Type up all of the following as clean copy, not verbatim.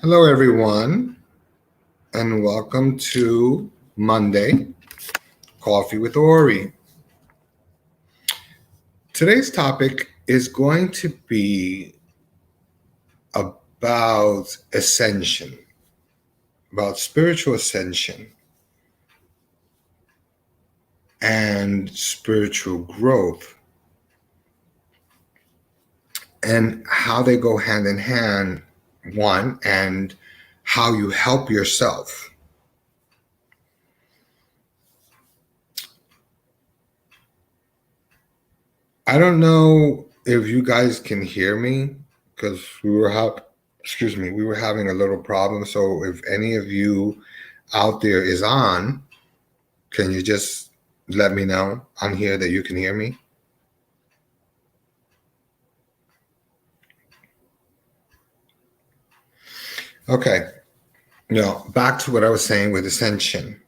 Hello, everyone, and welcome to Monday Coffee with Ori. Today's topic is going to be about ascension, about spiritual ascension and spiritual growth, and how they go hand in hand, one, and how you help yourself. I don't know if you guys can hear me because we were having a little problem. So if any of you out there is on, can you just let me know on here that you can hear me? Okay. Now back to what I was saying with ascension.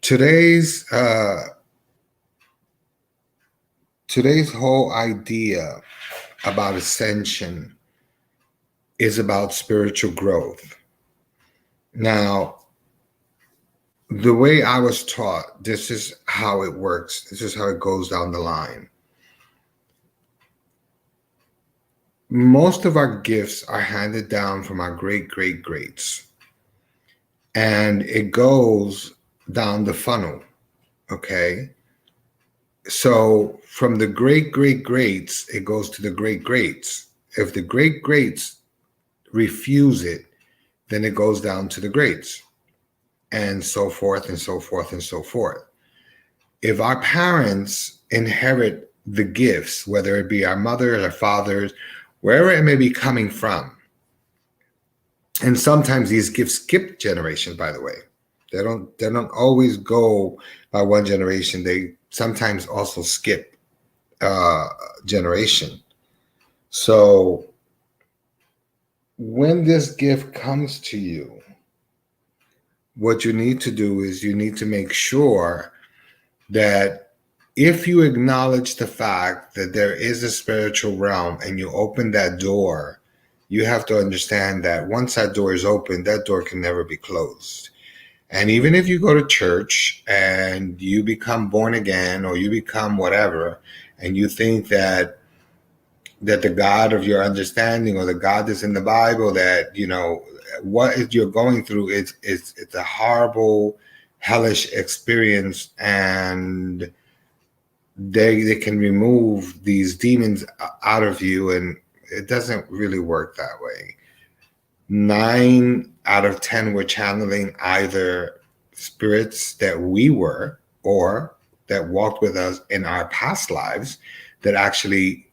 Today's today's whole idea about ascension is about spiritual growth. Now, the way I was taught, this is how it works. This is how it goes down the line. Most of our gifts are handed down from our great great greats, and it goes down the funnel. Okay. So from the great great greats, it goes to the great greats. If the great greats refuse it, then it goes down to the greats, and so forth and so forth and so forth. If our parents inherit the gifts, whether it be our mothers or fathers, wherever it may be coming from, and sometimes these gifts skip generations, by the way. They don't always go by one generation. They sometimes also skip generation. So when this gift comes to you, what you need to do is you need to make sure that if you acknowledge the fact that there is a spiritual realm and you open that door, you have to understand that once that door is open, that door can never be closed. And even if you go to church and you become born again or you become whatever, and you think that the God of your understanding or the God that's in the Bible, that what you're going through is it's a horrible, hellish experience, and they can remove these demons out of you, and it doesn't really work that way. 9 out of 10 were channeling either spirits that we were or that walked with us in our past lives that actually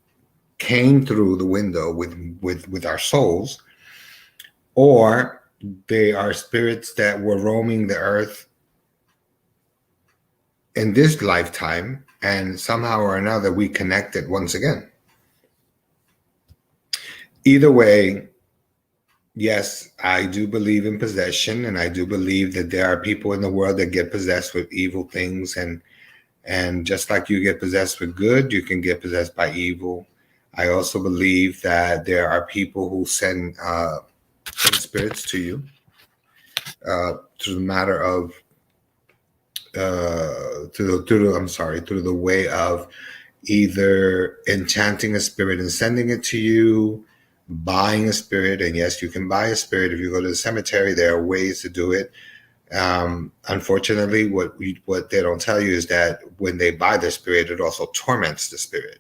came through the window with our souls, or they are spirits that were roaming the earth in this lifetime, and somehow or another we connected once again. Either way, yes, I do believe in possession, and I do believe that there are people in the world that get possessed with evil things, and just like you get possessed with good, you can get possessed by evil. I also believe that there are people who send spirits to you through the matter of through the way of either enchanting a spirit and sending it to you, buying a spirit. And yes, you can buy a spirit. If you go to the cemetery, there are ways to do it. Unfortunately, what they don't tell you is that when they buy the spirit, it also torments the spirit.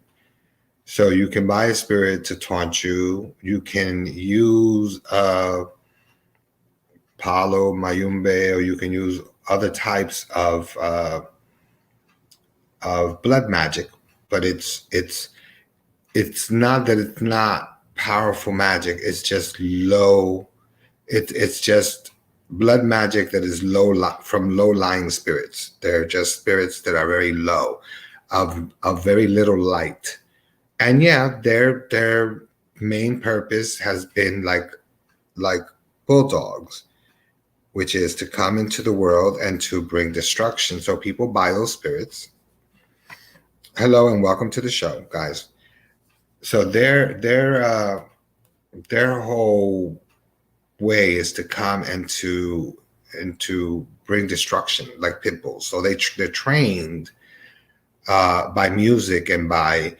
So you can buy a spirit to taunt you. You can use Palo, Mayumbe, or you can use other types of blood magic, but it's not that it's not powerful magic. It's just low. It's just blood magic that is from low lying spirits. They're just spirits that are very low, of very little light. And yeah, their main purpose has been like bulldogs, which is to come into the world and to bring destruction. So people buy those spirits. Hello and welcome to the show, guys. So their whole way is to come and to bring destruction, like pit bulls. So they're trained by music and by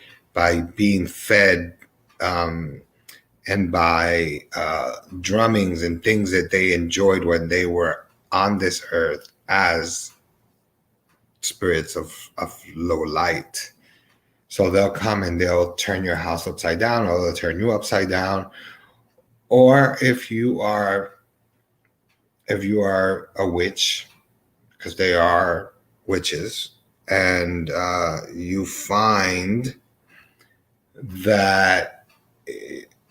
being fed and by drummings and things that they enjoyed when they were on this earth as spirits of low light. So they'll come and they'll turn your house upside down, or they'll turn you upside down. Or if you are a witch, because they are witches, and you find that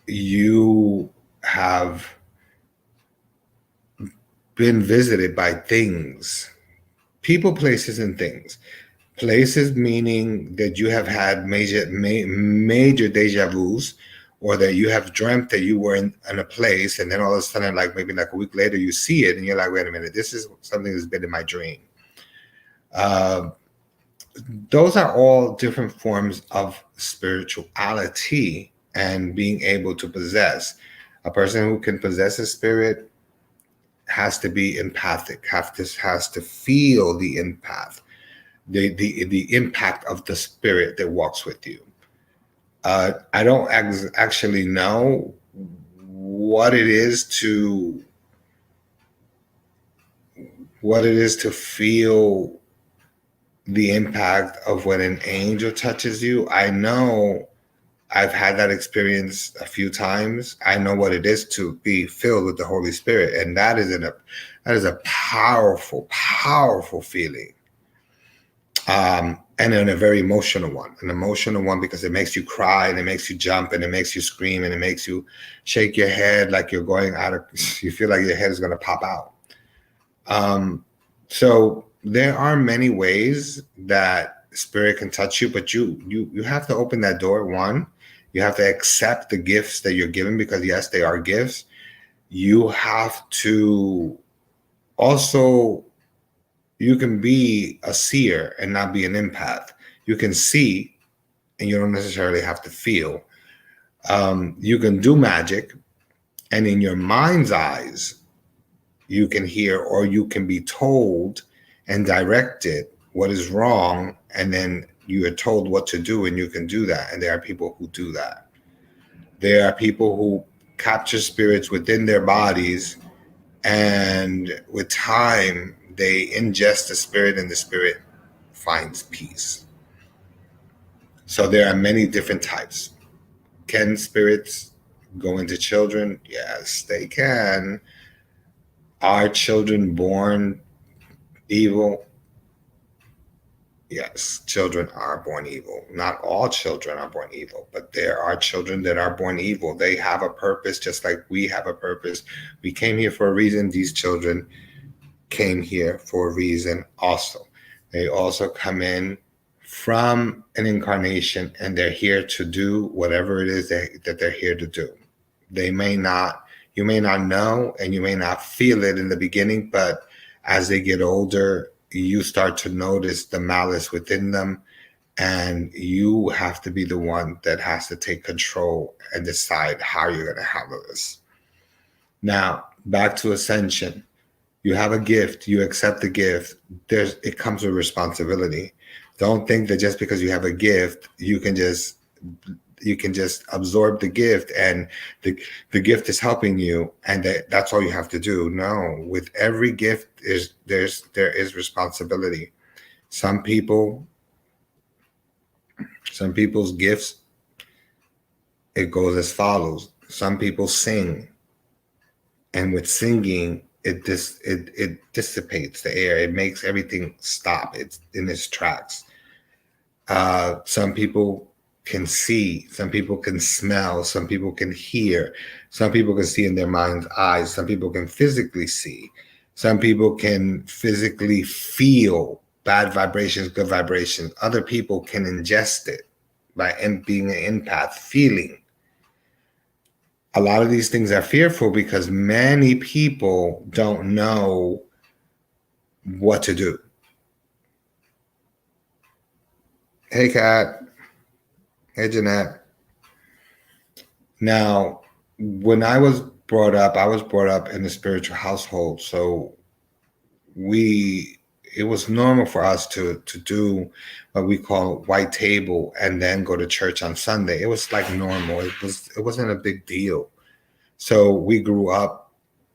you have been visited by things, people, places, and things. Places meaning that you have had major deja vus, or that you have dreamt that you were in a place, and then all of a sudden, like maybe like a week later, you see it, and you're like, wait a minute, this is something that's been in my dream. Those are all different forms of spirituality and being able to possess. A person who can possess a spirit has to be empathic, has to feel the the impact of the spirit that walks with you. I don't actually know what it is to feel the impact of when an angel touches you. I know I've had that experience a few times. I know what it is to be filled with the Holy Spirit, and that is a powerful, powerful feeling. And then a very emotional one because it makes you cry, and it makes you jump, and it makes you scream, and it makes you shake your head like you're going out of, you feel like your head is going to pop out. So there are many ways that spirit can touch you, but you have to open that door. One, you have to accept the gifts that you're given, because yes, they are gifts. You have to also, you can be a seer and not be an empath. You can see, and you don't necessarily have to feel. You can do magic, and in your mind's eyes, you can hear, or you can be told and directed what is wrong, and then you are told what to do, and you can do that. And there are people who do that. There are people who capture spirits within their bodies, and with time, they ingest the spirit, and the spirit finds peace. So there are many different types. Can spirits go into children? Yes, they can. Are children born evil? Yes, children are born evil. Not all children are born evil, but there are children that are born evil. They have a purpose, just like we have a purpose. We came here for a reason. These children came here for a reason also. They also come in from an incarnation, and they're here to do whatever it is that they're here to do. You may not know, and you may not feel it in the beginning, but as they get older, you start to notice the malice within them, and you have to be the one that has to take control and decide how you're going to handle this. Now, back to ascension. You have a gift, you accept the gift. It comes with responsibility. Don't think that just because you have a gift, you can just absorb the gift, and the gift is helping you, and that's all you have to do. No, with every gift there is responsibility. Some people's gifts, it goes as follows. Some people sing, and with singing, it dissipates the air. It makes everything stop. It's in its tracks. Some people can see, some people can smell, some people can hear, some people can see in their mind's eyes, some people can physically see, some people can physically feel bad vibrations, good vibrations. Other people can ingest it by being an empath, feeling. A lot of these things are fearful because many people don't know what to do. Hey, Kat. Hey, Jeanette. Now, when I was I was brought up in a spiritual household, so it was normal for us to do what we call white table and then go to church on Sunday. It was like normal. It wasn't a big deal. So we grew up,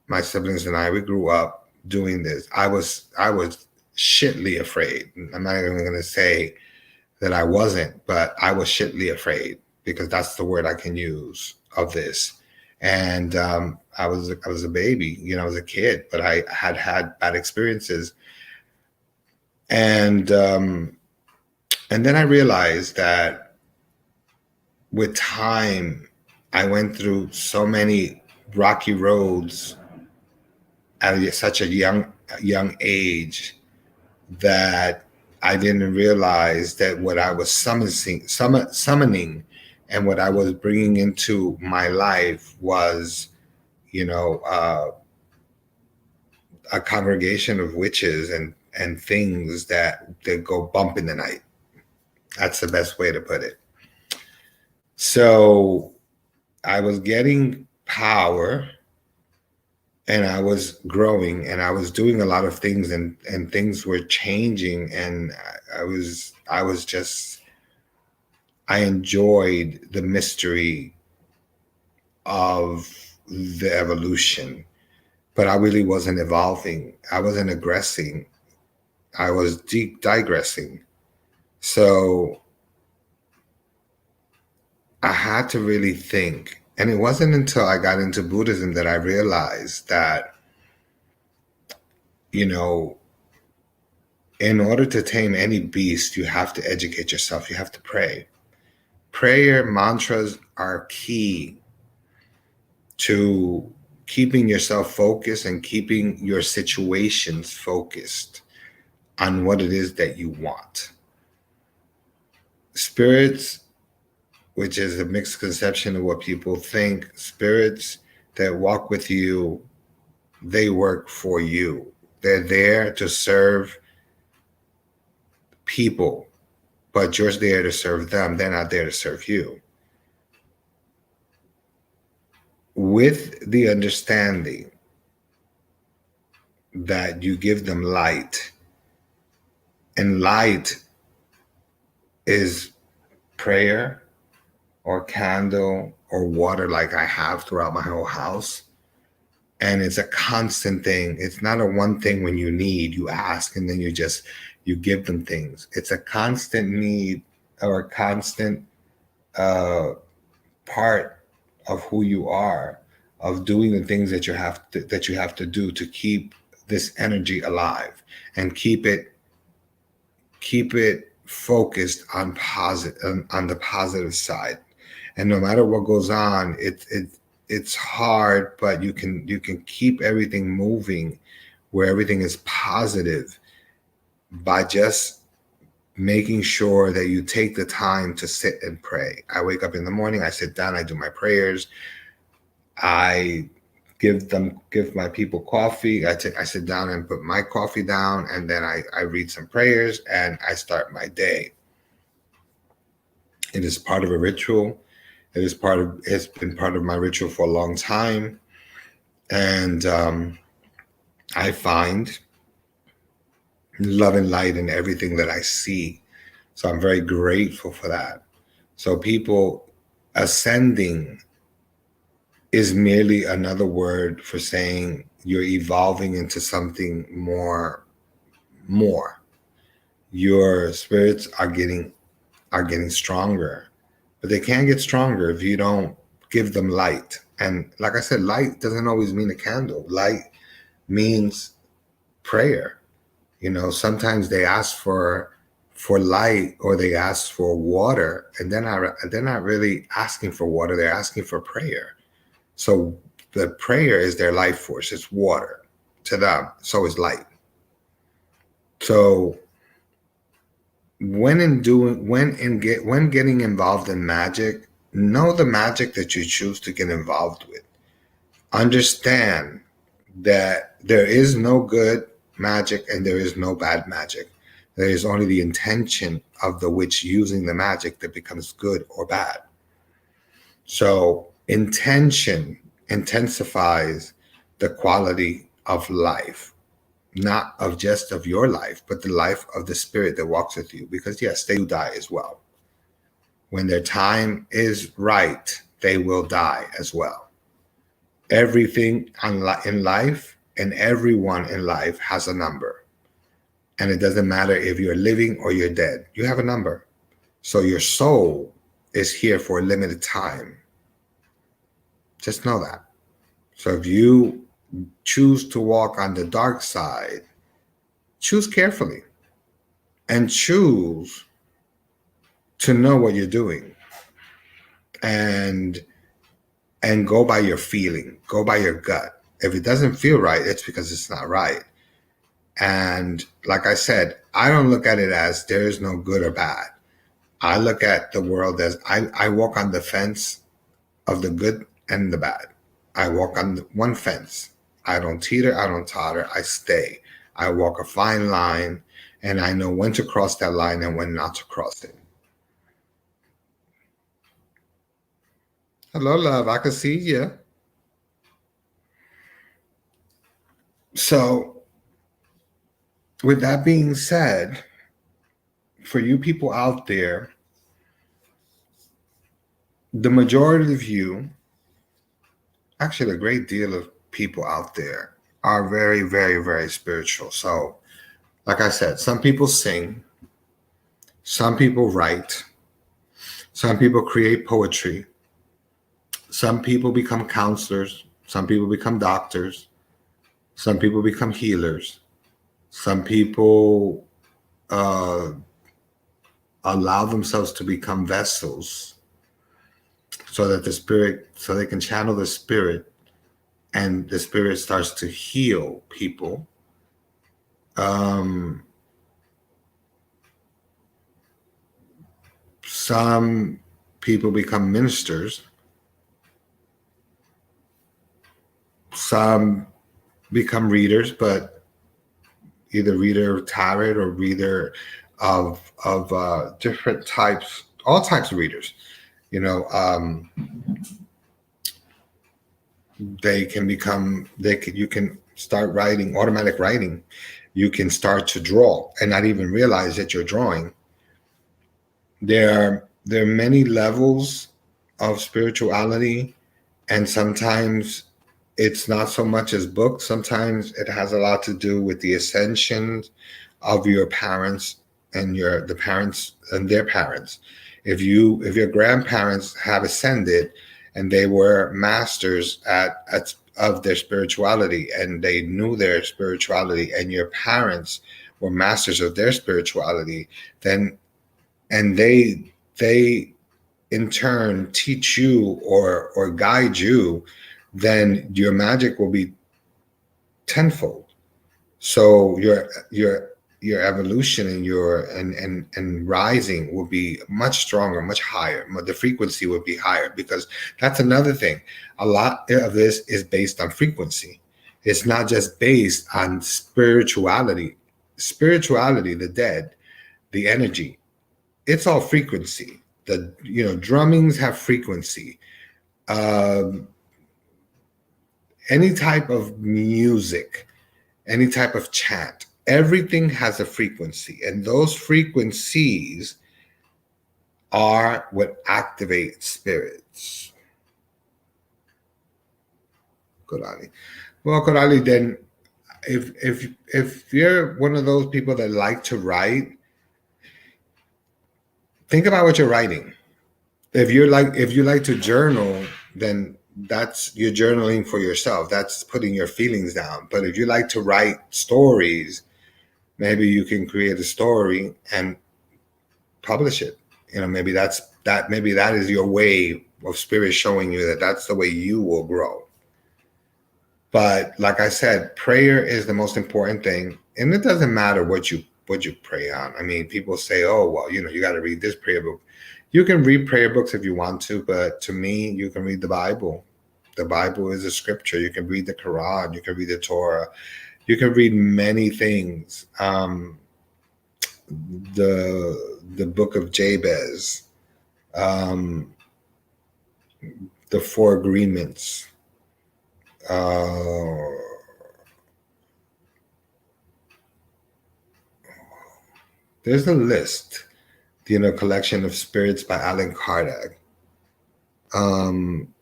my siblings and I, we grew up doing this. I was shitly afraid. I'm not even going to say that I wasn't, but I was shitly afraid because that's the word I can use of this. And I was a baby, I was a kid, but I had bad experiences, and then I realized that with time, I went through so many rocky roads at such a young age that I didn't realize that what I was summoning and what I was bringing into my life was, you know, a congregation of witches and things that go bump in the night. That's the best way to put it. So I was getting power and I was growing and I was doing a lot of things and things were changing, and I enjoyed the mystery of the evolution, but I really wasn't evolving. I wasn't aggressing. I was digressing. So I had to really think. And it wasn't until I got into Buddhism that I realized that, in order to tame any beast, you have to educate yourself. You have to pray. Prayer mantras are key to keeping yourself focused and keeping your situations focused on what it is that you want. Spirits, which is a mixed conception of what people think, spirits that walk with you, they work for you. They're there to serve people, but you're there to serve them. They're not there to serve you. With the understanding that you give them light, and light is prayer or candle or water, like I have throughout my whole house. And it's a constant thing. It's not a one thing when you need, you ask, and then you give them things. It's a constant need or a constant part of who you are, of doing the things that you have to do to keep this energy alive and keep it focused on on the positive side. And no matter what goes on, it's hard, but you can keep everything moving where everything is positive by just making sure that you take the time to sit and pray. I wake up in the morning, I sit down, I do my prayers, I give my people coffee. I sit down and put my coffee down, and then I read some prayers and I start my day. It is part of a ritual. It's been part of my ritual for a long time. And I find love and light in everything that I see. So I'm very grateful for that. So people ascending is merely another word for saying you're evolving into something more. Your spirits are getting stronger, but they can't get stronger if you don't give them light. And like I said, light doesn't always mean a candle. Light means prayer. Sometimes they ask for light, or they ask for water, and they're not really asking for water. They're asking for prayer. So the prayer is their life force. It's water to them. So is light. So when getting involved in magic, know the magic that you choose to get involved with. Understand that there is no good magic and there is no bad magic. There is only the intention of the witch using the magic that becomes good or bad. So intention intensifies the quality of life, not of just of your life, but the life of the spirit that walks with you. Because yes, they do die as well. When their time is right, they will die as well. Everything in life and everyone in life has a number. And it doesn't matter if you're living or you're dead, you have a number. So your soul is here for a limited time. Just know that. So if you choose to walk on the dark side, choose carefully and choose to know what you're doing, and go by your feeling, go by your gut. If it doesn't feel right, it's because it's not right. And like I said, I don't look at it as there is no good or bad. I look at the world as I walk on the fence of the good and the bad. I walk on one fence. I don't teeter, I don't totter, I stay. I walk a fine line, and I know when to cross that line and when not to cross it. Hello, love. I can see you. So, with that being said, for you people out there, the majority of you, actually, a great deal of people out there, are very, very, very spiritual. So, like I said, some people sing, some people write, some people create poetry, some people become counselors, some people become doctors, some people become healers, some people allow themselves to become vessels so that so they can channel the spirit, and the spirit starts to heal people. Some people become ministers. Some become readers, but either reader of tarot or reader of different types, all types of readers. You know, you can start writing, automatic writing. You can start to draw and not even realize that you're drawing. There are many levels of spirituality, and sometimes it's not so much as books. Sometimes it has a lot to do with the ascension of your parents and the parents and their parents. If your grandparents have ascended and they were masters of their spirituality, and they knew their spirituality, and your parents were masters of their spirituality, then and they in turn teach you or guide you, then your magic will be tenfold. So your evolution and and rising will be much stronger, much higher. The frequency will be higher, because that's another thing. A lot of this is based on frequency. It's not just based on spirituality. Spirituality, the dead, the energy, it's all frequency. The drummings have frequency. Um, any type of music, any type of chant, everything has a frequency, and those frequencies are what activate spirits. Korali. Well, Korali, then if you're one of those people that like to write, think about what you're writing. If you like to journal, then that's you're journaling for yourself. That's putting your feelings down. But if you like to write stories, maybe you can create a story and publish it. Maybe maybe that is your way of spirit showing you that that's the way you will grow. But like I said, prayer is the most important thing, and it doesn't matter what you pray on. I mean, people say, "Oh, well, you got to read this prayer book." You can read prayer books if you want to, but to me, you can read the Bible. The Bible is a scripture. You can read the Quran. You can read the Torah. You can read many things. The book of Jabez, the Four Agreements. Uh, there's a list, Collection of Spirits by Alan Kardec. Um,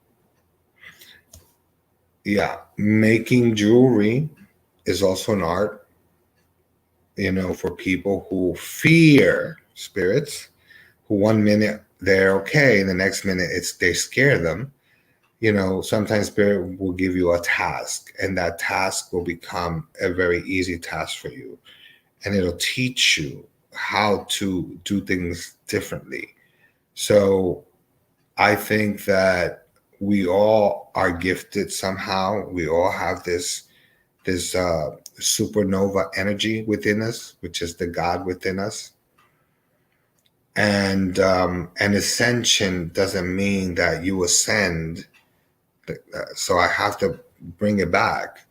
yeah, making jewelry is also an art, for people who fear spirits, who 1 minute they're okay, and the next minute they scare them. Sometimes spirit will give you a task, and that task will become a very easy task for you, and it'll teach you how to do things differently. So I think that we all are gifted somehow. We all have this supernova energy within us, which is the God within us. And an ascension doesn't mean that you ascend. So I have to bring it back.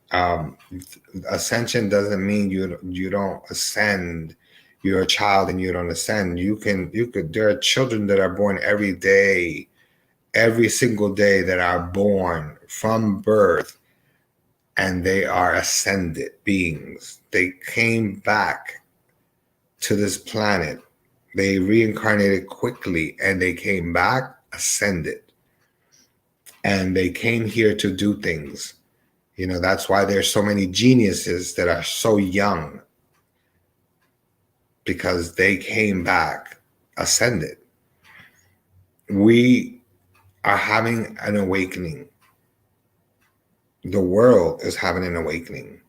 Ascension doesn't mean you don't ascend. You're a child and you don't ascend. You could. There are children that are born every day, every single day that are born from birth, and they are ascended beings. They came back to this planet. They reincarnated quickly, and they came back ascended, and they came here to do things. That's why there's so many geniuses that are so young, because they came back ascended. We are having an awakening. The world is having an awakening.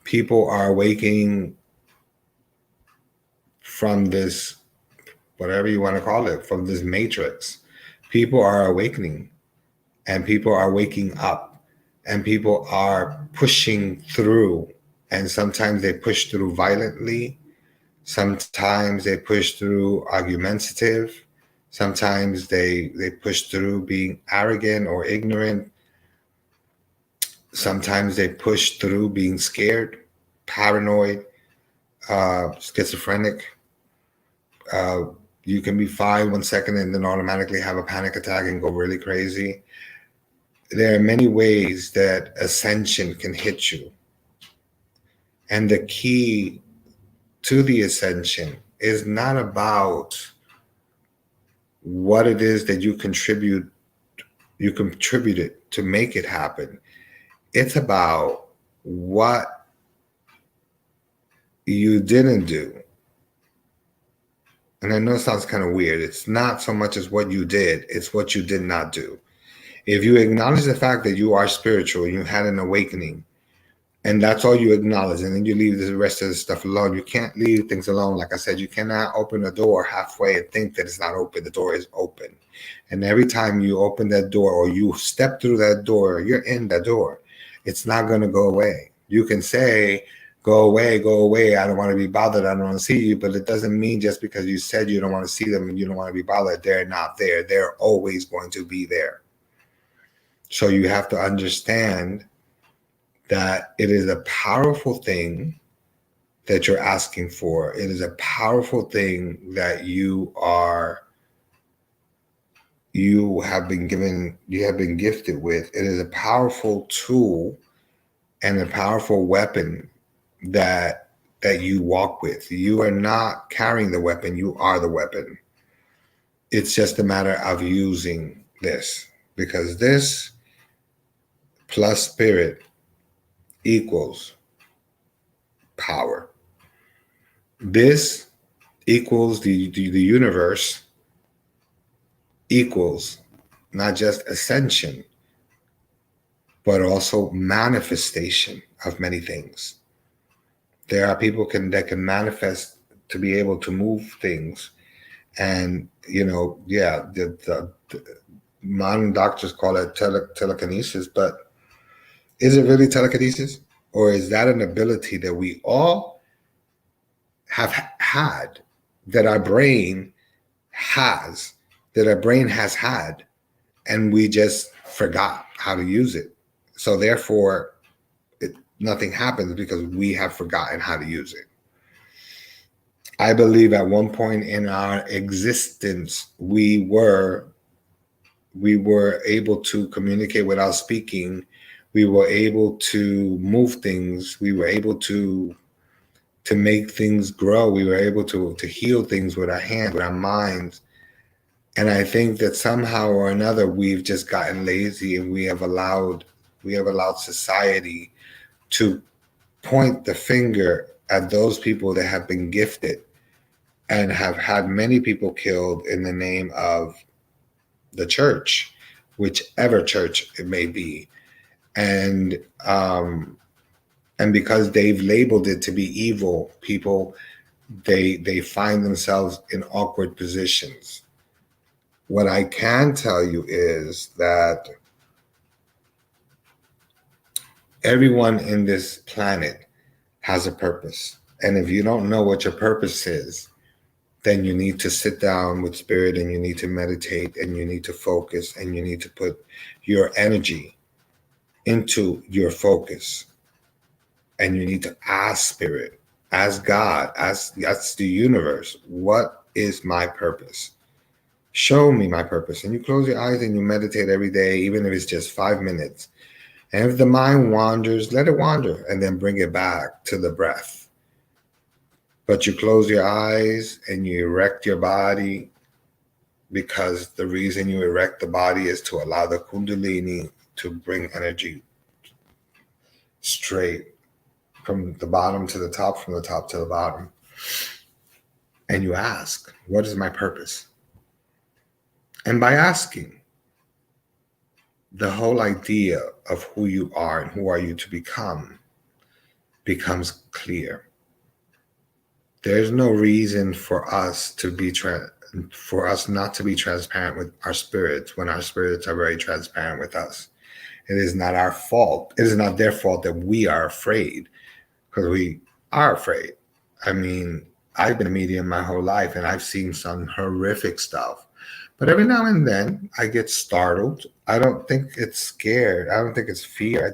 People are awakening from this, whatever you want to call it, from this matrix. People are awakening, and people are waking up, and people are pushing through. And sometimes they push through violently. Sometimes they push through argumentative. Sometimes they push through being arrogant or ignorant. Sometimes they push through being scared, paranoid, schizophrenic. You can be fine 1 second and then automatically have a panic attack and go really crazy. There are many ways that ascension can hit you. And the key to the ascension is not about what it is that you contributed to make it happen. It's about what you didn't do. And I know it sounds kind of weird. It's not so much as what you did, it's what you did not do. If you acknowledge the fact that you are spiritual, you had an awakening, and that's all you acknowledge, and then you leave the rest of the stuff alone. You can't leave things alone. Like I said, you cannot open a door halfway and think that it's not open. The door is open. And every time you open that door or you step through that door, you're in the door. It's not going to go away. You can say, go away. I don't want to be bothered. I don't want to see you. But it doesn't mean just because you said you don't want to see them and you don't want to be bothered, they're not there. They're always going to be there. So you have to understand that it is a powerful thing that you're asking for. It is a powerful thing that you have been gifted with. It is a powerful tool and a powerful weapon that you walk with. You are not carrying the weapon, you are the weapon. It's just a matter of using this, because this plus spirit equals power. This equals the universe, equals not just ascension, but also manifestation of many things. There are people that can manifest to be able to move things. And, the modern doctors call it telekinesis, but is it really telekinesis? Or is that an ability that we all have had, that our brain has had, and we just forgot how to use it? So therefore, nothing happens because we have forgotten how to use it. I believe at one point in our existence, we were able to communicate without speaking. We were able to move things. We were able to make things grow. We were able to heal things with our hands, with our minds. And I think that somehow or another we've just gotten lazy, and we have allowed society to point the finger at those people that have been gifted and have had many people killed in the name of the church, whichever church it may be. And and because they've labeled it to be evil, people they find themselves in awkward positions. What I can tell you is that everyone in this planet has a purpose. And if you don't know what your purpose is, then you need to sit down with spirit, and you need to meditate, and you need to focus, and you need to put your energy into your focus. And you need to ask spirit, ask God, ask the universe, what is my purpose? Show me my purpose. And you close your eyes and you meditate every day, even if it's just 5 minutes. And if the mind wanders, let it wander, and then bring it back to the breath. But you close your eyes and you erect your body, because the reason you erect the body is to allow the Kundalini to bring energy straight from the bottom to the top, from the top to the bottom. And you ask, what is my purpose? And by asking, the whole idea of who you are and who are you to become becomes clear. There's no reason for us not to be transparent with our spirits when our spirits are very transparent with us. It is not our fault. It is not their fault that we are afraid, because we are afraid. I mean, I've been a medium my whole life, and I've seen some horrific stuff. But every now and then I get startled. I don't think it's scared. I don't think it's fear. I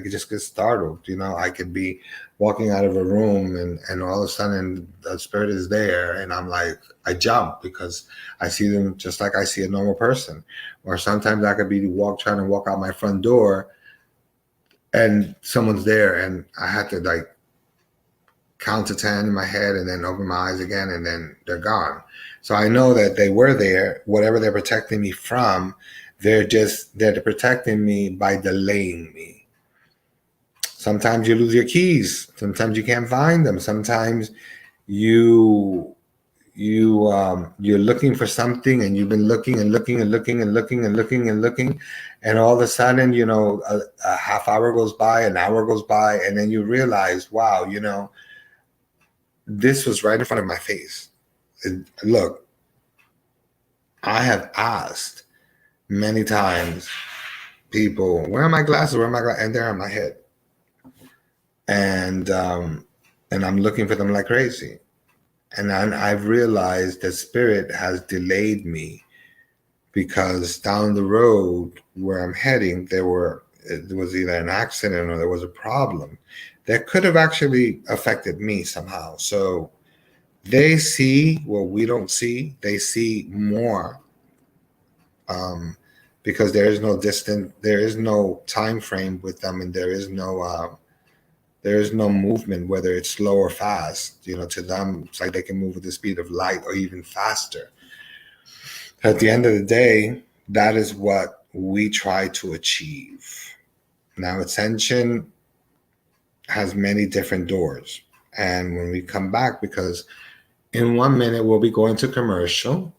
just get startled. I could be walking out of a room, and all of a sudden the spirit is there, and I'm like, I jump because I see them just like I see a normal person. Or sometimes I could be trying to walk out my front door, and someone's there, and I had to like count to 10 in my head and then open my eyes again, and then they're gone. So I know that they were there. Whatever they're protecting me from, they're protecting me by delaying me. Sometimes you lose your keys. Sometimes you can't find them. Sometimes you're looking for something, and you've been looking and looking and looking and looking and looking and looking, and all of a sudden, a half hour goes by, an hour goes by, and then you realize, wow, this was right in front of my face. Look, I have asked many times people, where are my glasses? Where are my glasses? And they're on my head. And I'm looking for them like crazy. And I've realized that spirit has delayed me, because down the road where I'm heading, there was either an accident or there was a problem that could have actually affected me somehow. So they see what we don't see. They see more, because there is no time frame with them, and there is no movement, whether it's slow or fast. To them, it's like they can move with the speed of light or even faster. At the end of the day, that is what we try to achieve. Now, ascension has many different doors. And when we come back, because in 1 minute we'll be going to commercial,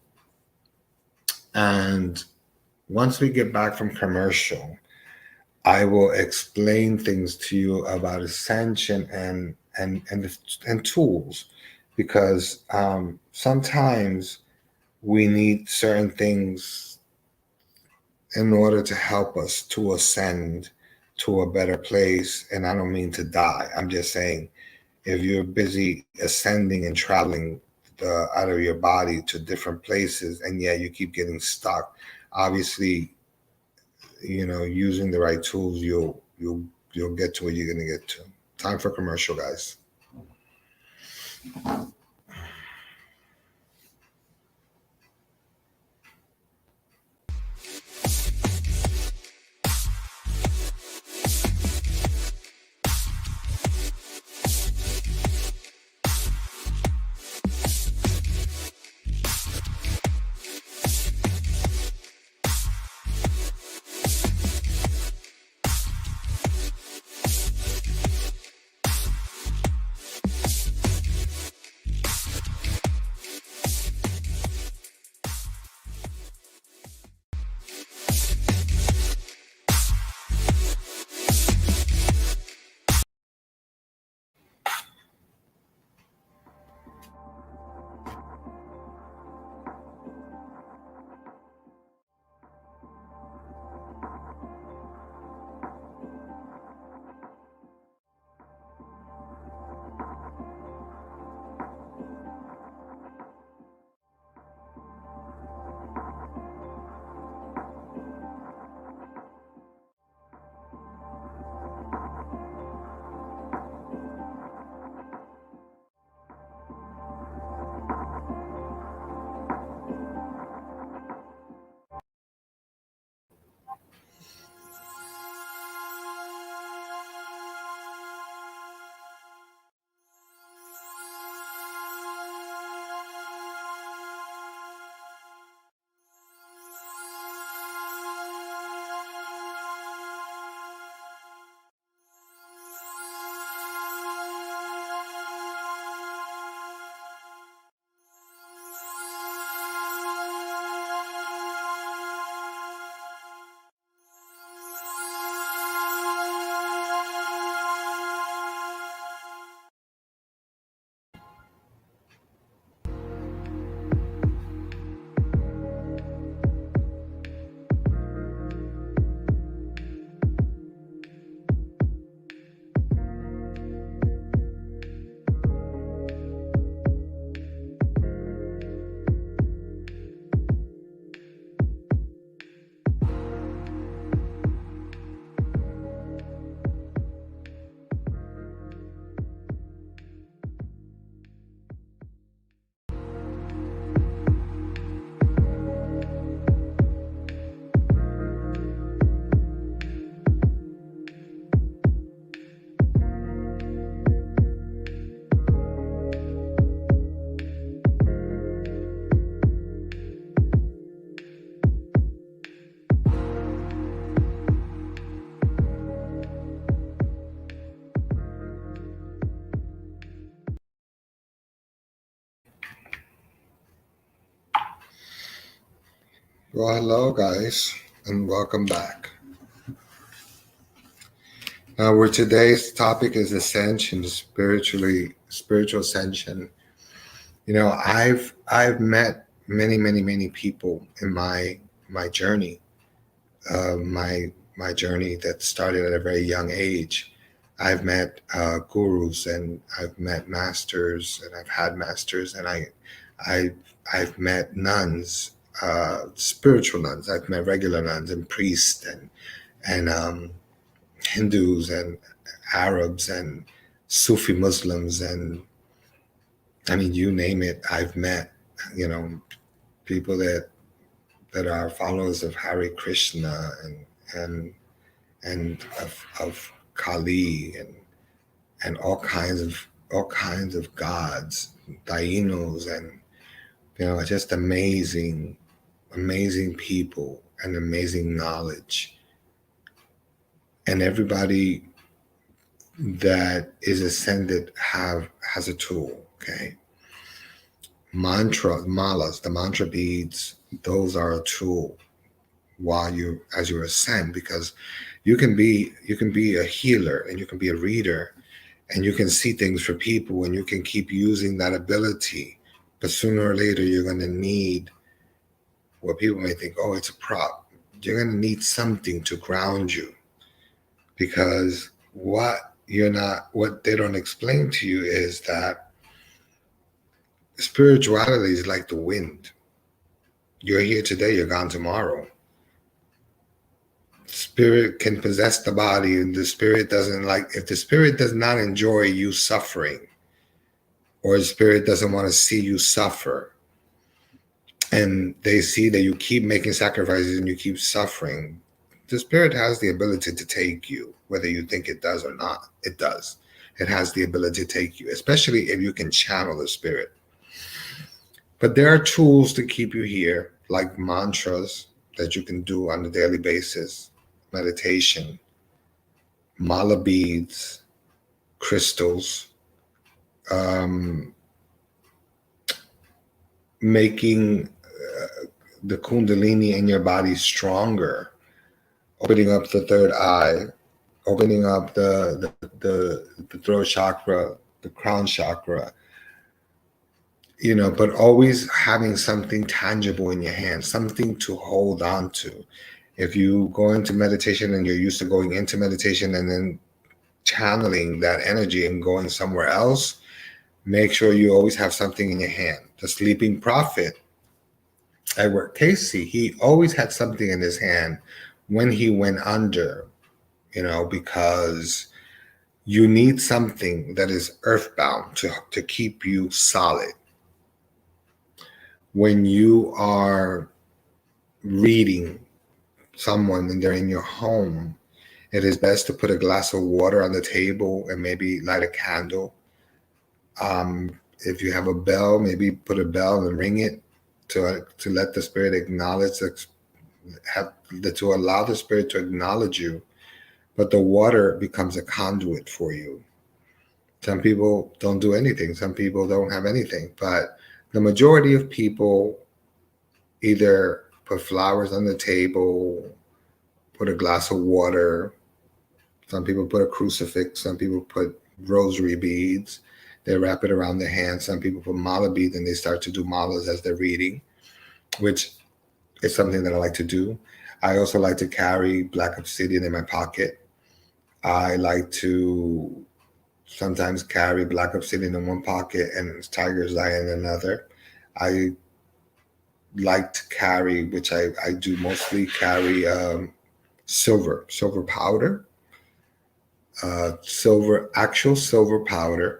and once we get back from commercial, I will explain things to you about ascension and tools, because sometimes we need certain things in order to help us to ascend to a better place. And I don't mean to die. I'm just saying, if you're busy ascending and traveling out of your body to different places, and you keep getting stuck, obviously, using the right tools, you'll get to where you're going to get to. Time for commercial, guys. Well, hello, guys, and welcome back. Where today's topic is ascension, spiritual ascension. I've met many people in my journey, my journey that started at a very young age. I've met gurus, and I've met masters, and I've had masters, and I I've met nuns, spiritual nuns. I've met regular nuns and priests and Hindus and Arabs and Sufi Muslims, and I mean, you name it. I've met, you know, people that are followers of Hare Krishna and of Kali and all kinds of gods, Dainos, and just amazing people and amazing knowledge, and everybody that is ascended has a tool. Okay, malas, the mantra beads, those are a tool as you ascend, because you can be a healer, and you can be a reader, and you can see things for people, and you can keep using that ability, but sooner or later you're going to need what people may think, oh, it's a prop. You're going to need something to ground you, because what they don't explain to you is that spirituality is like the wind. You're here today, you're gone tomorrow. Spirit can possess the body, and the spirit doesn't like, if the spirit does not enjoy you suffering, or the spirit doesn't want to see you suffer, and they see that you keep making sacrifices and you keep suffering, the spirit has the ability to take you, whether you think it does or not. It does. It has the ability to take you, especially if you can channel the spirit. But there are tools to keep you here, like mantras that you can do on a daily basis, meditation, mala beads, crystals, making the kundalini in your body stronger, opening up the third eye, opening up the throat chakra, the crown chakra, but always having something tangible in your hand, something to hold on to. If you go into meditation and you're used to going into meditation and then channeling that energy and going somewhere else, make sure you always have something in your hand. The sleeping prophet, Edward Casey, he always had something in his hand when he went under, because you need something that is earthbound to keep you solid. When you are reading someone and they're in your home, it is best to put a glass of water on the table and maybe light a candle. If you have a bell, maybe put a bell and ring it to let the spirit acknowledge, to allow the spirit to acknowledge you. But the water becomes a conduit for you. Some people don't do anything. Some people don't have anything. But the majority of people either put flowers on the table, put a glass of water. Some people put a crucifix. Some people put rosary beads. They wrap it around their hand. Some people put mala beads, and they start to do malas as they're reading, which is something that I like to do. I also like to carry black obsidian in my pocket. I like to sometimes carry black obsidian in one pocket and tiger's eye in another. I like to carry, which I do mostly carry, silver powder, actual silver powder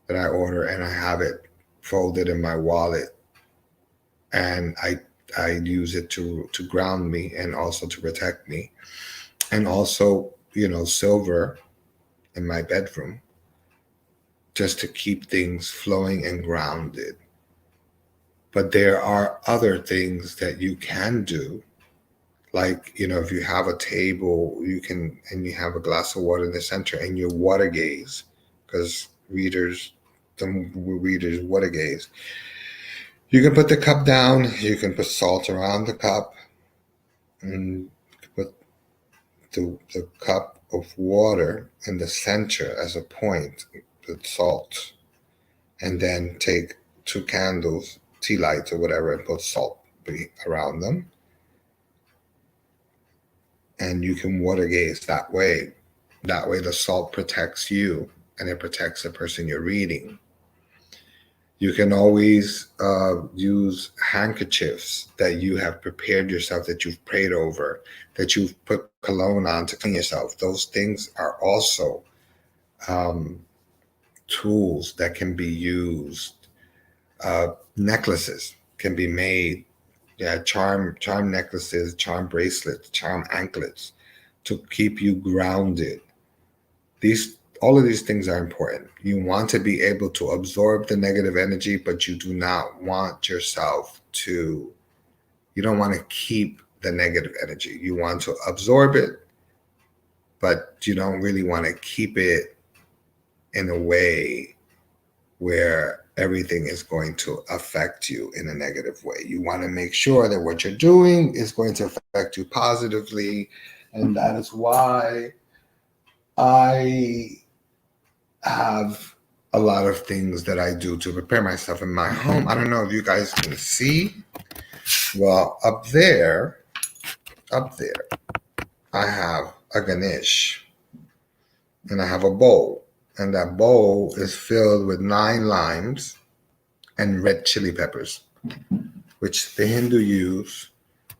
that I order, and I have it folded in my wallet, and I use it to ground me and also to protect me, and also silver in my bedroom, just to keep things flowing and grounded. But there are other things that you can do, like if you have a table, and you have a glass of water in the center, and you water gaze, because some readers water gaze. You can put the cup down, you can put salt around the cup, and put the cup of water in the center as a point with salt, and then take 2 candles, tea lights or whatever, and put salt around them. And you can water gaze that way. That way the salt protects you and it protects the person you're reading. You can always use handkerchiefs that you have prepared yourself, that you've prayed over, that you've put cologne on to clean yourself. Those things are also tools that can be used. Necklaces can be made, charm necklaces, charm bracelets, charm anklets to keep you grounded. All of these things are important. You want to be able to absorb the negative energy, but you do not want you don't want to keep the negative energy. You want to absorb it, but you don't really want to keep it in a way where everything is going to affect you in a negative way. You want to make sure that what you're doing is going to affect you positively. And that is why I have a lot of things that I do to prepare myself in my home. I don't know if you guys can see. Well, up there, I have a Ganesh and I have a bowl. And that bowl is filled with 9 limes and red chili peppers, which the Hindu use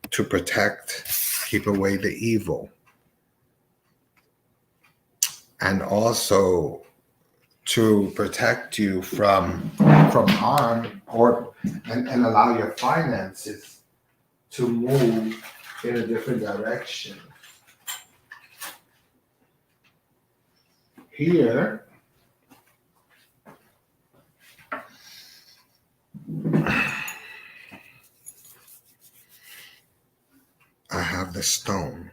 to protect, keep away the evil. And also to protect you from harm and allow your finances to move in a different direction. Here, I have the stone.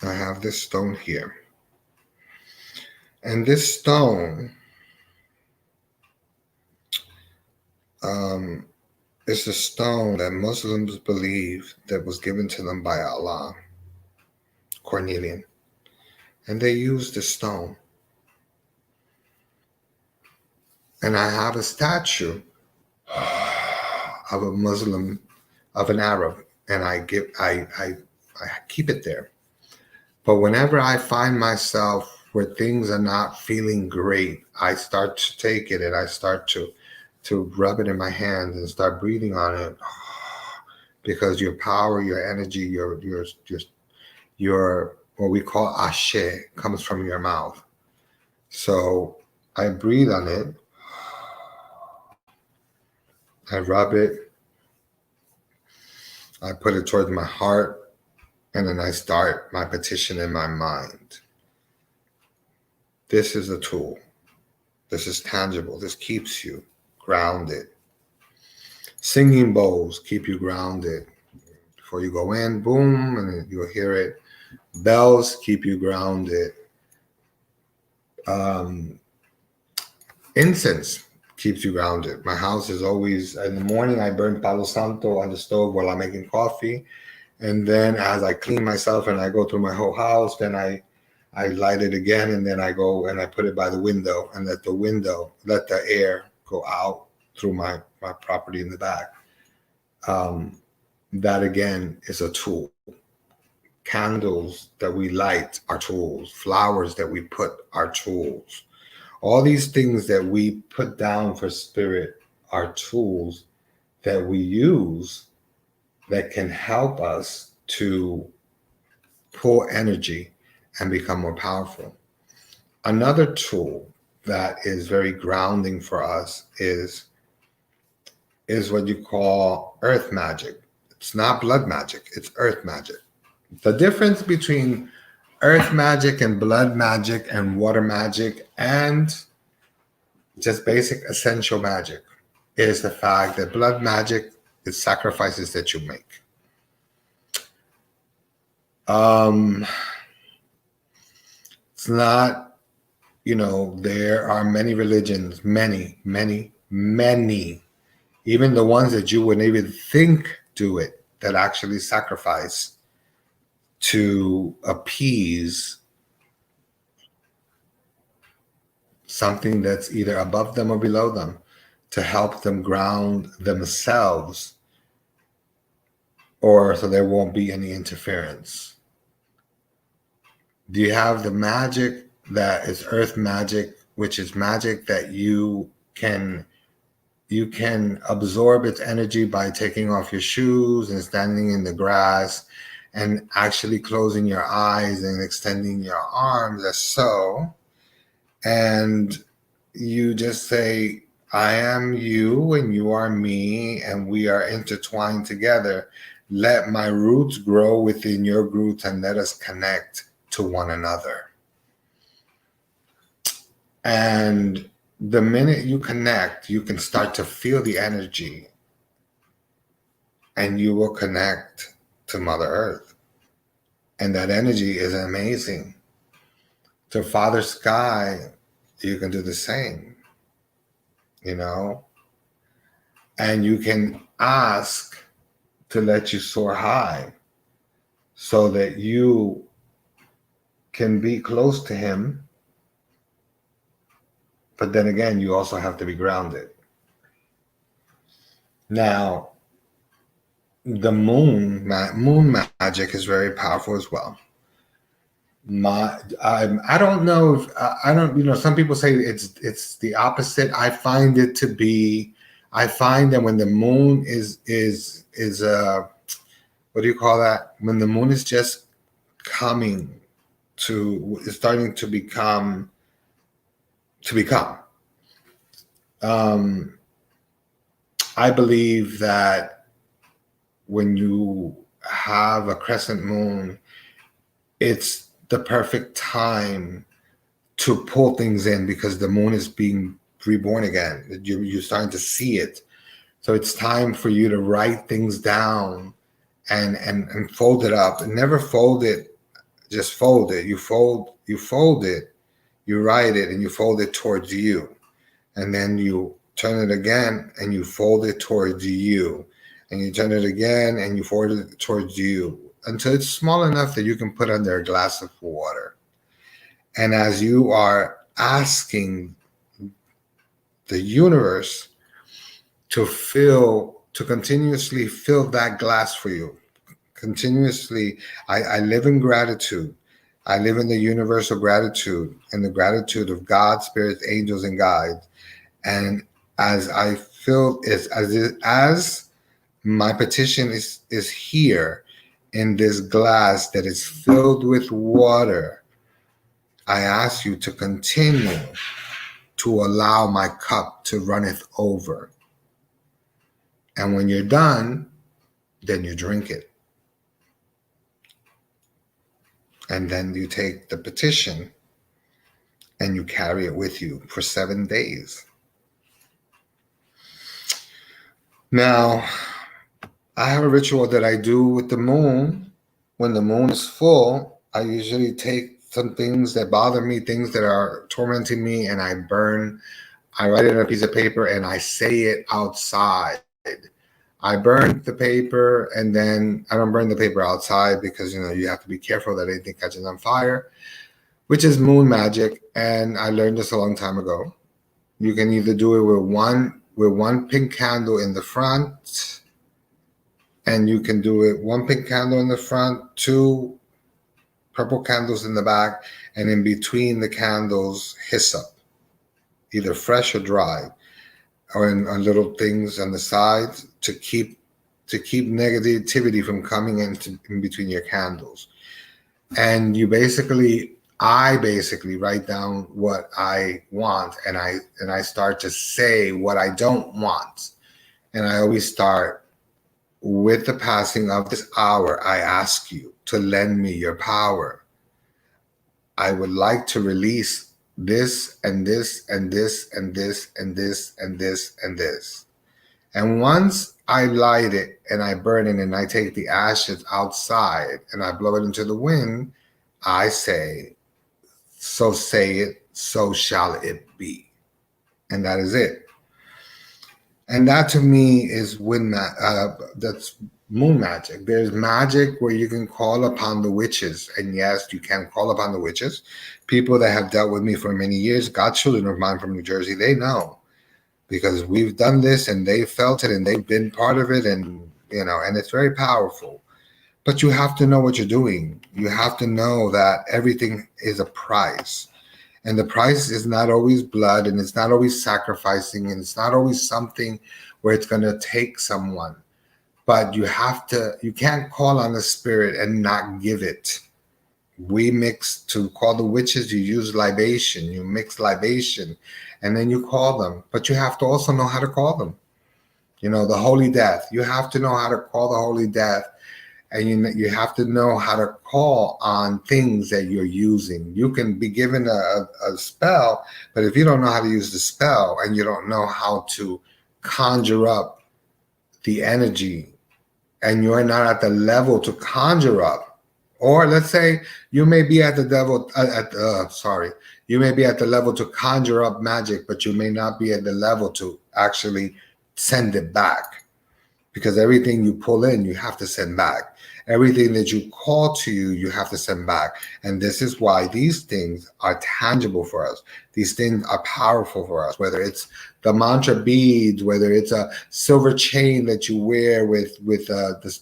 I have this stone here. And this stone is a stone that Muslims believe that was given to them by Allah, Cornelian. And they used the stone. And I have a statue of a Muslim, of an Arab, and I keep it there. But whenever I find myself where things are not feeling great, I start to take it and I start to rub it in my hands and start breathing on it, because your power, your energy, your what we call ashe comes from your mouth. So I breathe on it, I rub it, I put it towards my heart, and then I start my petition in my mind. This is a tool. This is tangible. This keeps you grounded. Singing bowls keep you grounded. Before you go in, boom, and you'll hear it. Bells keep you grounded. Incense keeps you grounded. My house is always, in the morning, I burn Palo Santo on the stove while I'm making coffee. And then as I clean myself and I go through my whole house, then I light it again, and then I go and I put it by the window and let the air go out through my property in the back. That again is a tool. Candles that we light are tools. Flowers that we put are tools. All these things that we put down for spirit are tools that we use that can help us to pull energy and become more powerful. Another tool that is very grounding for us is what you call earth magic. It's not blood magic, it's earth magic. The difference between earth magic and blood magic and water magic and just basic essential magic is the fact that blood magic is sacrifices that you make. It's not there are many religions, many, many, many, even the ones that you wouldn't even think do it, that actually sacrifice to appease something that's either above them or below them, to help them ground themselves, or so there won't be any interference. Do you have the magic that is earth magic, which is magic that you can absorb its energy by taking off your shoes and standing in the grass and actually closing your eyes and extending your arms as so, and you just say, I am you and you are me, and we are intertwined together. Let my roots grow within your roots and let us connect to one another. And the minute you connect, you can start to feel the energy, and you will connect to Mother Earth. And that energy is amazing. To Father Sky, you can do the same, and you can ask to let you soar high so that you can be close to him. But then again, you also have to be grounded. Now, the moon magic is very powerful as well. I don't know if I don't, some people say it's the opposite. I find that when the moon is what do you call that? When the moon is just is starting to become. I believe that when you have a crescent moon, it's the perfect time to pull things in, because the moon is being reborn again. You're starting to see it. So it's time for you to write things down and fold it up. And never fold it, just fold it. You fold it, you write it, and you fold it towards you. And then you turn it again and you fold it towards you. And you turn it again and you fold it towards you until it's small enough that you can put under a glass of water. And as you are asking the universe to continuously fill that glass for you, continuously, I live in gratitude. I live in the universal gratitude and the gratitude of God, spirits, angels, and guides. And as I feel as my petition is here in this glass that is filled with water, I ask you to continue to allow my cup to runneth over. And when you're done, then you drink it. And then you take the petition and you carry it with you for 7 days. Now, I have a ritual that I do with the moon. When the moon is full, I usually take some things that bother me, things that are tormenting me, and I write it on a piece of paper and I say it outside. I burn the paper, and then I don't burn the paper outside because, you have to be careful that anything catches on fire, which is moon magic. And I learned this a long time ago. You can either do it with one pink candle in the front, and you can do it one pink candle in the front, 2 purple candles in the back, and in between the candles, hyssop, either fresh or dry, or on little things on the sides to keep negativity from coming in between your candles. And I basically write down what I want, and I start to say what I don't want. And I always start with the passing of this hour. I ask you to lend me your power. I would like to release this and this and this and this and this and this and this. And once I light it and I burn it and I take the ashes outside and I blow it into the wind, I say, so say it, so shall it be. And that is it. And that to me is that's moon magic. There's magic where you can call upon the witches. And yes, you can call upon the witches. People that have dealt with me for many years, godchildren of mine from New Jersey, they know because we've done this and they felt it and they've been part of it. And, and it's very powerful. But you have to know what you're doing. You have to know that everything is a price. And the price is not always blood, and it's not always sacrificing, and it's not always something where it's going to take someone. But you can't call on the spirit and not give it. To call the witches, you use libation, you mix libation, and then you call them. But you have to also know how to call them. The holy death. You have to know how to call the holy death, and you have to know how to call on things that you're using. You can be given a spell, but if you don't know how to use the spell and you don't know how to conjure up the energy, and you're not at the level to conjure up, or let's say you may be at the you may be at the level to conjure up magic, but you may not be at the level to actually send it back. Because everything you pull in, you have to send back. Everything that you call to you, you have to send back. And this is why these things are tangible for us. These things are powerful for us, whether it's the mantra beads, whether it's a silver chain that you wear with the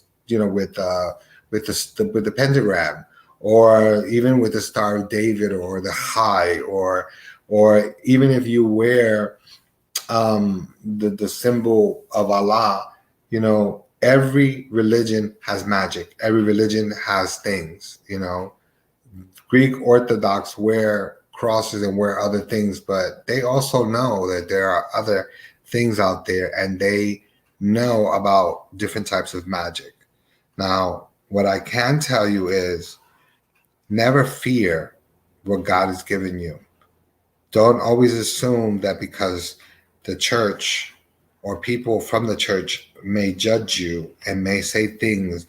pentagram, or even with the Star of David or the High, or even if you wear the symbol of Allah. Every religion has magic. Every religion has things. Greek Orthodox wear crosses and wear other things, but they also know that there are other things out there, and they know about different types of magic. Now, what I can tell you is never fear what God has given you. Don't always assume that because the church or people from the church may judge you and may say things,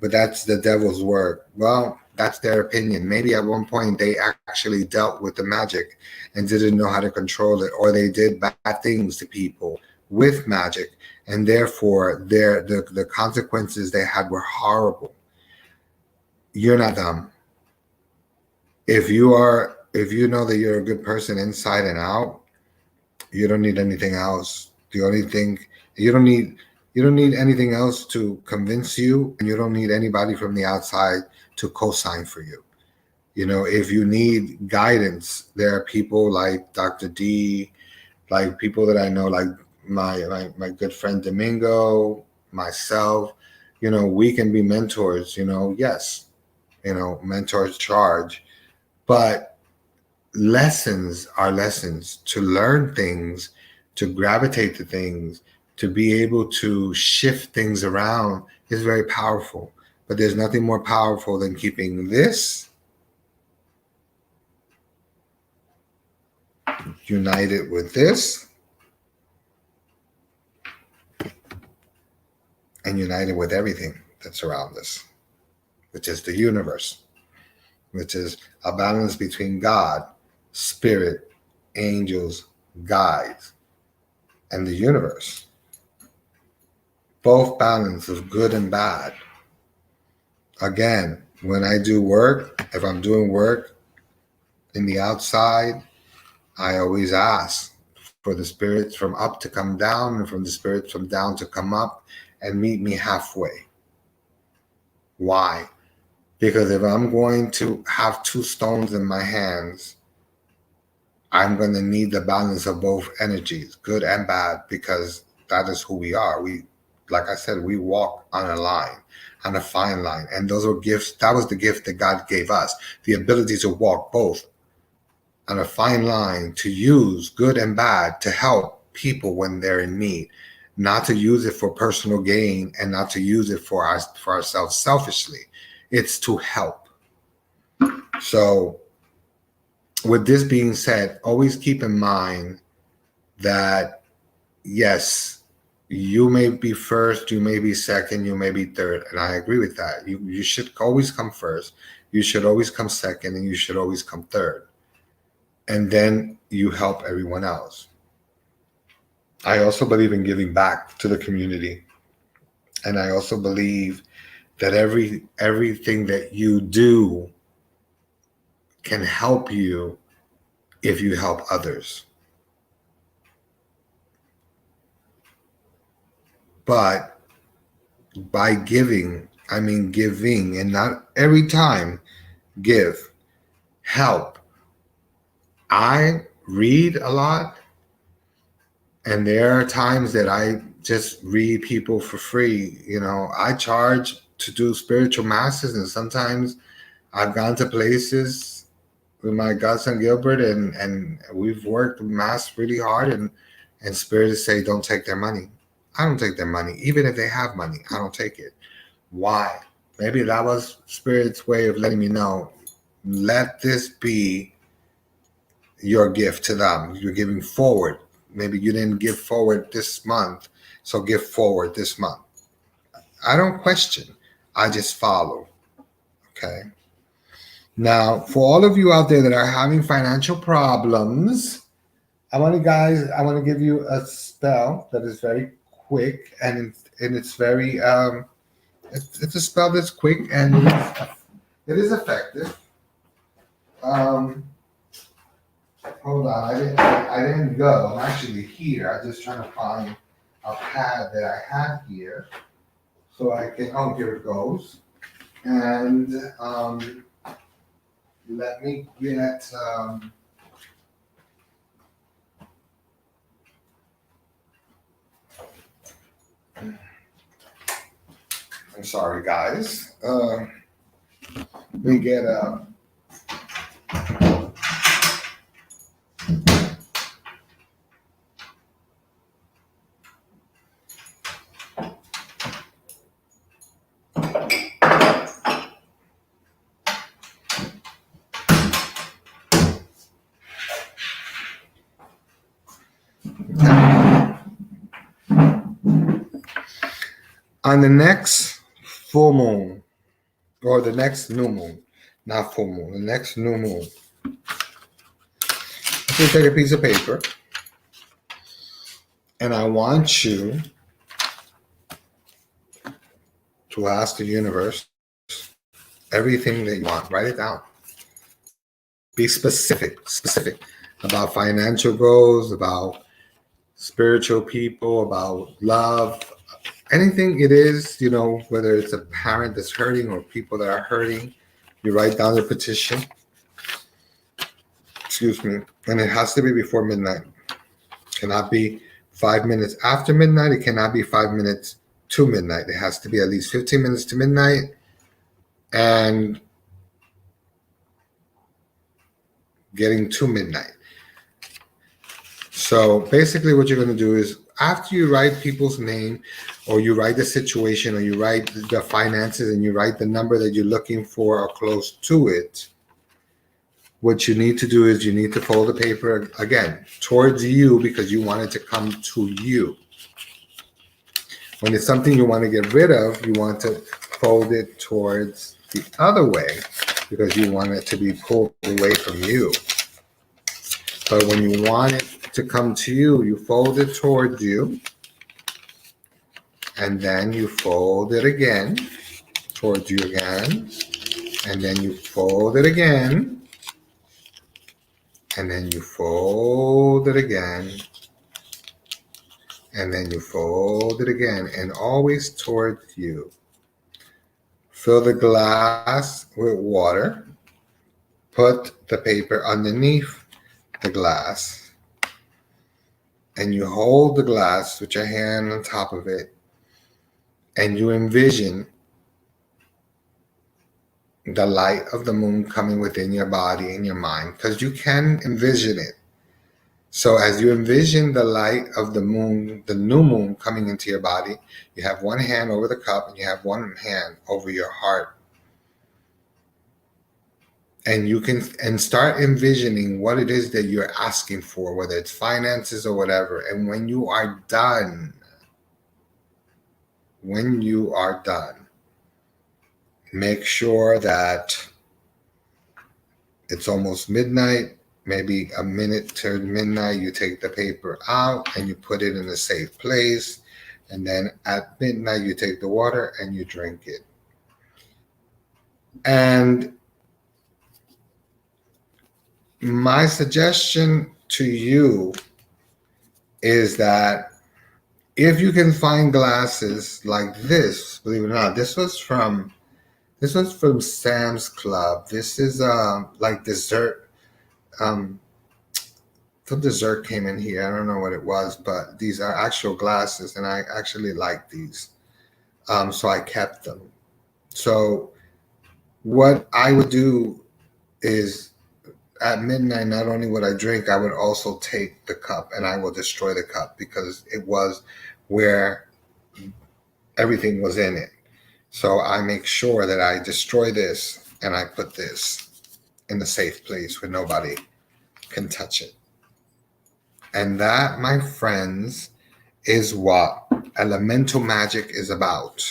but that's the devil's work. Well, that's their opinion. Maybe at one point they actually dealt with the magic and didn't know how to control it, or they did bad things to people with magic, and therefore the consequences they had were horrible. You're not dumb. If you know that you're a good person inside and out, you don't need anything else. The only thing you don't need anything else to convince you, and you don't need anybody from the outside to co-sign for you. If you need guidance, there are people like Dr. D, like people that I know, like my good friend Domingo, myself. We can be mentors. Yes, mentors charge, but lessons are lessons. To learn things, to gravitate to things, to be able to shift things around is very powerful. But there's nothing more powerful than keeping this united with this and united with everything that's around us, which is the universe, which is a balance between God, spirit, angels, guides, and the universe. Both balance of good and bad. Again, when I do work, if I'm doing work in the outside, I always ask for the spirits from up to come down, and from the spirits from down to come up and meet me halfway. Why? Because if I'm going to have two stones in my hands, I'm going to need the balance of both energies, good and bad, because that is who we are. Like I said, we walk on a line, on a fine line. And those were gifts. That was the gift that God gave us, the ability to walk both on a fine line, to use good and bad, to help people when they're in need, not to use it for personal gain and not to use it for ourselves selfishly. It's to help. So with this being said, always keep in mind that, yes, you may be first, you may be second, you may be third. And I agree with that. You should always come first. You should always come second, and you should always come third. and then you help everyone else. I also believe in giving back to the community. And I also believe that everything that you do can help you if you help others. But by giving, I mean giving, and not every time give, help. I read a lot, and there are times that I just read people for free. I charge to do spiritual masses, and sometimes I've gone to places with my godson Gilbert, and we've worked mass really hard, and spirits say don't take their money. I don't take their money, even if they have money. I don't take it. Why? Maybe that was spirit's way of letting me know. Let this be your gift to them. You're giving forward. Maybe you didn't give forward this month, so give forward this month. I don't question. I just follow. Okay. Now, for all of you out there that are having financial problems, I want to give you a spell that is very quick, and it's very it's a spell that's quick, and it is effective. Um, Hold on, I didn't go. I'm actually here. I'm just trying to find a pad that I had here so I can. Oh, here it goes. And let me get. I'm sorry, guys. Let me get a. On the next full moon, or the next new moon, not full moon, the next new moon, you take a piece of paper, and I want you to ask the universe everything that you want. Write it down. Be specific about financial goals, about spiritual people, about love, anything it is, whether it's a parent that's hurting or people that are hurting. You write down the petition. Excuse me. And it has to be before midnight. It cannot be 5 minutes after midnight. It cannot be 5 minutes to midnight. It has to be at least 15 minutes to midnight. And getting to midnight. So basically what you're going to do is after you write people's name, or you write the situation, or you write the finances, and you write the number that you're looking for or close to it, what you need to do is you need to fold the paper again towards you, because you want it to come to you. When it's something you want to get rid of, you want to fold it towards the other way, because you want it to be pulled away from you. But when you want it to come to you, you fold it towards you, and then you fold it again towards you again, and then you fold it again, and then you fold it again, and then you fold it again, and always towards you. Fill the glass with water. Put the paper underneath the glass, and you hold the glass with your hand on top of it, and you envision the light of the moon coming within your body and your mind, because you can envision it. So as you envision the light of the moon, the new moon coming into your body, you have one hand over the cup and you have one hand over your heart. And you can start envisioning what it is that you're asking for, whether it's finances or whatever. And when you are done, make sure that it's almost midnight, maybe a minute to midnight, you take the paper out and you put it in a safe place. And then at midnight, you take the water and you drink it. And my suggestion to you is that if you can find glasses like this, believe it or not, this was from Sam's Club. This is like dessert. Um, some dessert came in here. I don't know what it was, but these are actual glasses, and I actually like these. So I kept them. So what I would do is at midnight, not only would I drink, I would also take the cup and I will destroy the cup because it was where everything was in it. So I make sure that I destroy this and I put this in the safe place where nobody can touch it. And that, my friends, is what elemental magic is about.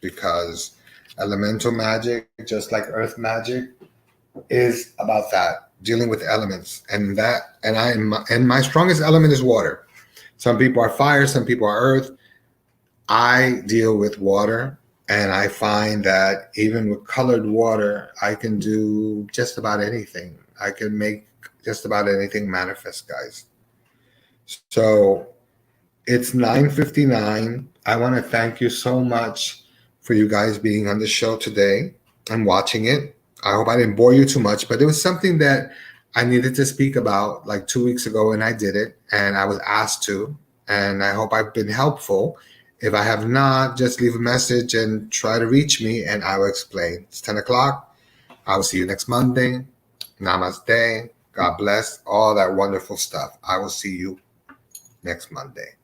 Because elemental magic, just like earth magic, is about that, dealing with elements. And my strongest element is water. Some people are fire, some people are earth. I deal with water, and I find that even with colored water, I can do just about anything. I can make just about anything manifest, guys. So it's 9:59. I want to thank you so much for you guys being on the show today and watching it. I hope I didn't bore you too much, but it was something that I needed to speak about like 2 weeks ago, and I did it, and I was asked to, and I hope I've been helpful. If I have not, just leave a message and try to reach me, and I will explain. It's 10 o'clock. I will see you next Monday. Namaste. God bless. All that wonderful stuff. I will see you next Monday.